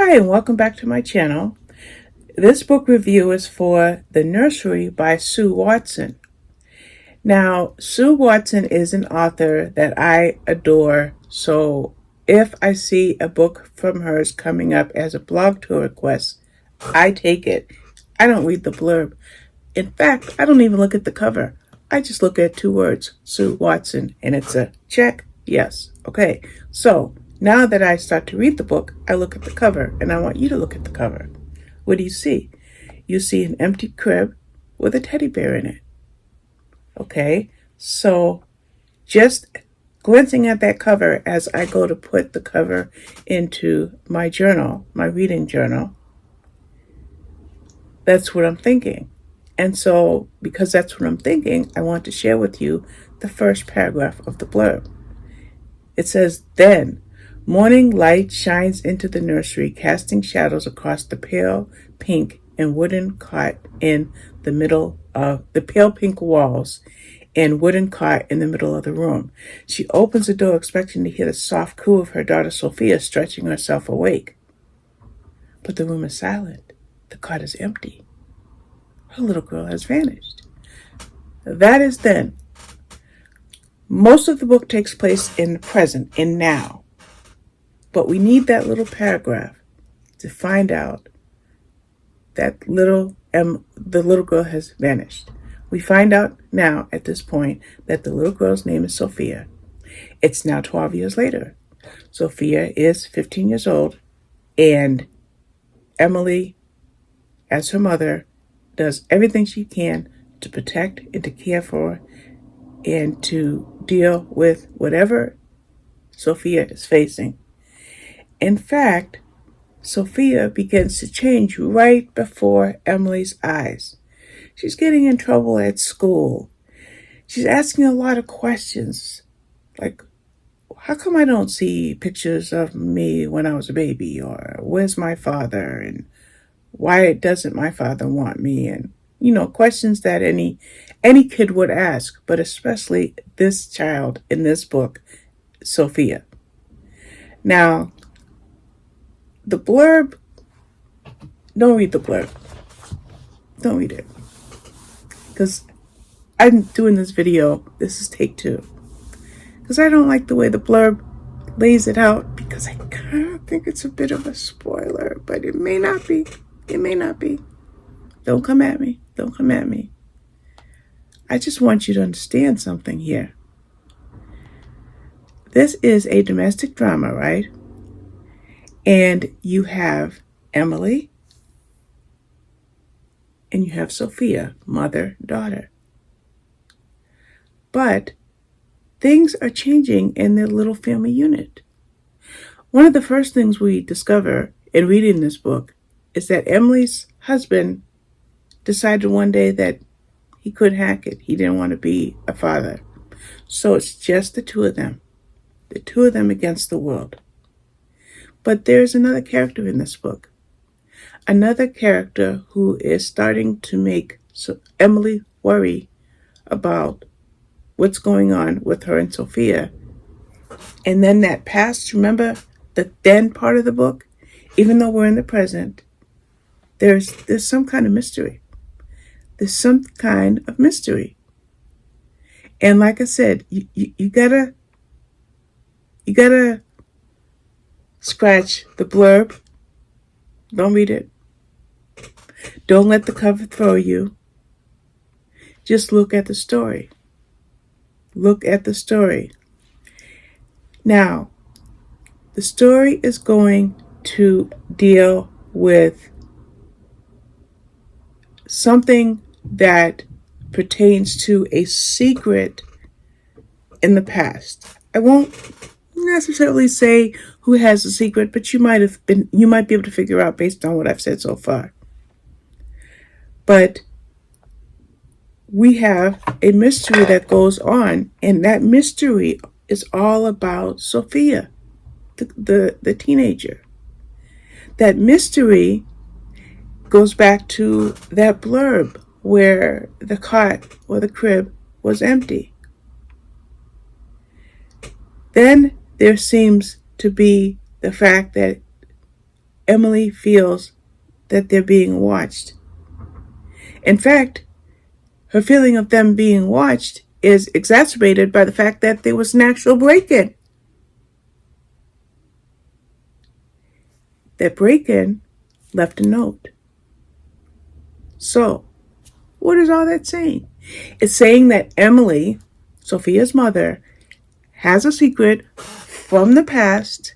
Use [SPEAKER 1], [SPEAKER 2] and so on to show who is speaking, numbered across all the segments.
[SPEAKER 1] Hi, and welcome back to my channel. This book review is for The Nursery by Sue Watson. Now, Sue Watson is an author that I adore, so if I see a book from hers coming up as a blog tour request, I take it. I don't read the blurb. In fact, I don't even look at the cover. I just look at two words, Sue Watson, and it's a check, yes. Okay, so now that I start to read the book, I look at the cover, and I want you to look at the cover. What do you see? You see an empty crib with a teddy bear in it. Okay, so just glancing at that cover as I go to put the cover into my journal, my reading journal, that's what I'm thinking. And so, because that's what I'm thinking, I want to share with you the first paragraph of the blurb. It says, "Then, morning light shines into the nursery, casting shadows across the pale pink and wooden cot in the middle of the pale pink walls and wooden cot in the middle of the room. She opens the door, expecting to hear the soft coo of her daughter Sophia stretching herself awake. But the room is silent. The cot is empty. Her little girl has vanished." That is then. Most of the book takes place in the present, in now. But we need that little paragraph to find out that the little girl has vanished. We find out now at this point that the little girl's name is Sophia. It's now 12 years later. Sophia is 15 years old, and Emily, as her mother, does everything she can to protect and to care for and to deal with whatever Sophia is facing. In fact, Sophia begins to change right before Emily's eyes. She's getting in trouble at school. She's asking a lot of questions, like, how come I don't see pictures of me when I was a baby? Or where's my father? And why doesn't my father want me? And, questions that any kid would ask, but especially this child in this book, Sophia. Now, the blurb, don't read the blurb. Don't read it. Because I'm doing this video, this is take 2. Because I don't like the way the blurb lays it out, because I kind of think it's a bit of a spoiler, but it may not be. It may not be. Don't come at me. Don't come at me. I just want you to understand something here. This is a domestic drama, right? And you have Emily and you have Sophia, mother, daughter. But things are changing in their little family unit. One of the first things we discover in reading this book is that Emily's husband decided one day that he couldn't hack it. He didn't want to be a father. So it's just the two of them against the world. But there's another character in this book. Another character who is starting to make Emily worry about what's going on with her and Sophia. And then that past, remember the then part of the book? Even though we're in the present, there's some kind of mystery. There's some kind of mystery. And like I said, you gotta scratch the blurb. Don't read it. Don't let the cover throw you. Just look at the story. Look at the story. Now, the story is going to deal with something that pertains to a secret in the past. I won't necessarily say who has the secret, but you might be able to figure out based on what I've said so far. But we have a mystery that goes on, and that mystery is all about Sophia, the teenager. That mystery goes back to that blurb where the cot or the crib was empty. Then there seems to be the fact that Emily feels that they're being watched. In fact, her feeling of them being watched is exacerbated by the fact that there was an actual break-in. That break-in left a note. So, what is all that saying? It's saying that Emily, Sophia's mother, has a secret from the past.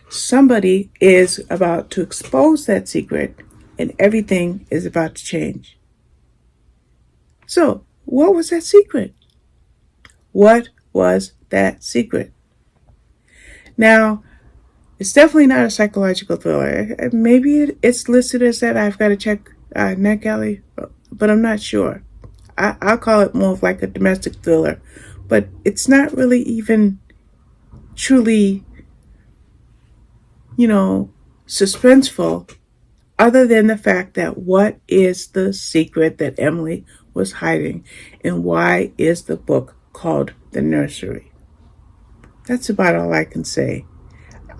[SPEAKER 1] Somebody is about to expose that secret, and everything is about to change. So, what was that secret? What was that secret? Now, it's definitely not a psychological thriller. Maybe it's listed as that. I've got to check NetGalley, but I'm not sure. I'll call it more of like a domestic thriller, but it's not really even truly, suspenseful, other than the fact that what is the secret that Emily was hiding, and why is the book called The Nursery? That's about all I can say.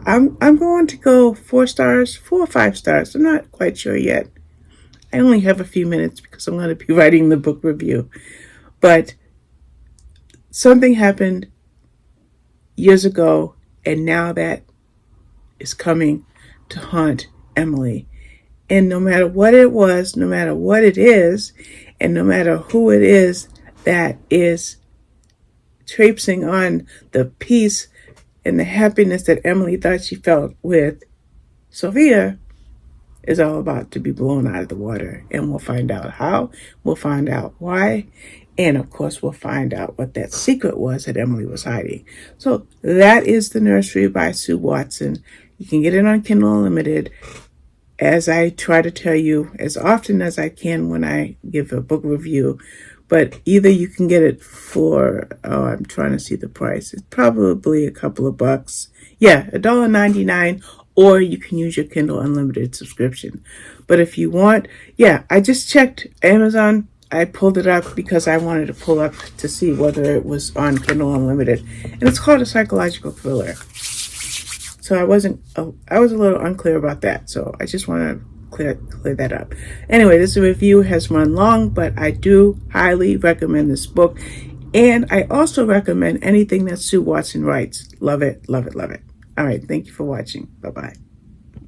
[SPEAKER 1] I'm going to go 4 stars, 4 or 5 stars. I'm not quite sure yet. I only have a few minutes because I'm going to be writing the book review. But something happened years ago, and now that is coming to haunt Emily. And no matter what it was, no matter what it is, and no matter who it is that is traipsing on the peace and the happiness that Emily thought she felt with Sophia, is all about to be blown out of the water. And we'll find out how, we'll find out why, and of course we'll find out what that secret was that Emily was hiding. So that is The Nursery by Sue Watson. You can get it on Kindle Unlimited. As I try to tell you as often as I can when I give a book review, but either you can get it for, I'm trying to see the price. It's probably a couple of bucks. Yeah, $1.99, or you can use your Kindle Unlimited subscription. But if you want, I just checked Amazon. I pulled it up because I wanted to pull up to see whether it was on Kindle Unlimited. And it's called a psychological thriller. So I was a little unclear about that. So I just want to clear that up. Anyway, this review has run long, but I do highly recommend this book. And I also recommend anything that Sue Watson writes. Love it, love it, love it. All right. Thank you for watching. Bye-bye.